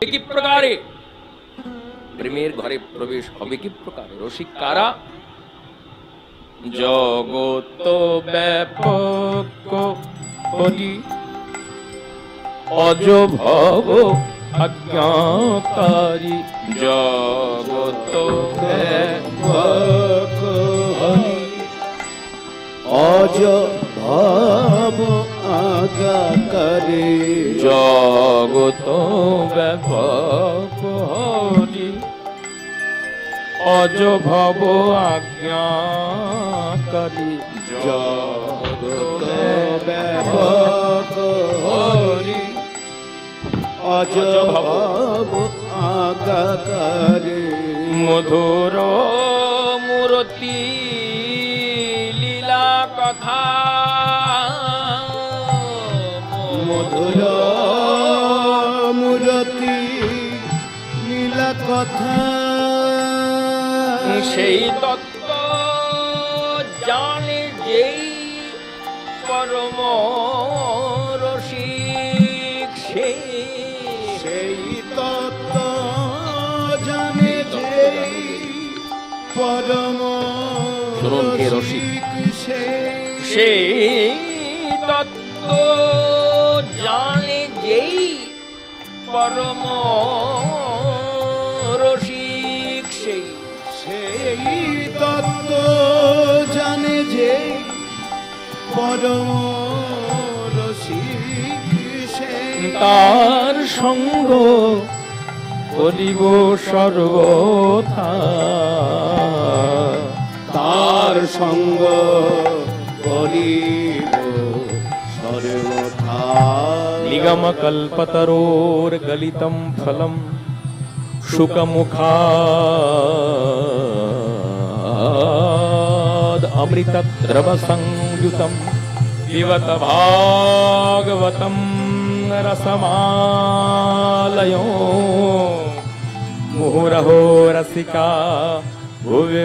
কি প্রকারে প্রেমের ঘরে প্রবেশ হবে কি প্রকারে? রসিক কারা? জগত ব্যাপক হরি অজ ভব আজ্ঞাকারী। জগত ব্যাপক হরি অজ ভব আজ্ঞাকারী। জগত ব্যাপক হরি অজ ভব আজ্ঞাকারী। জগত ব্যাপক হরি অজ ভব আজ্ঞাকারী। মধুর মূরতি লীলা কথা। মধুর মূরতি লীলা কথা। সেই তত্ত্ব জানে যেই পরম রসিক। সেই তত্ত্ব জানে যেই পরম শুনুন হে রসিক, সেই তত্ত্ব জানে যেই পরম রসিক। সেই তত্ত্ব জানে যে পরম রসিক। তার সঙ্গ করিব সর্বথা। তার সঙ্গ করিব সর্বথা। নিগম কল্পতরোর গলিতম ফলম শুকমুখাদ অমৃত দ্রব সংযুতম পিবত ভাগवतम रसमालयो। मुहुरहो रसिका भुवि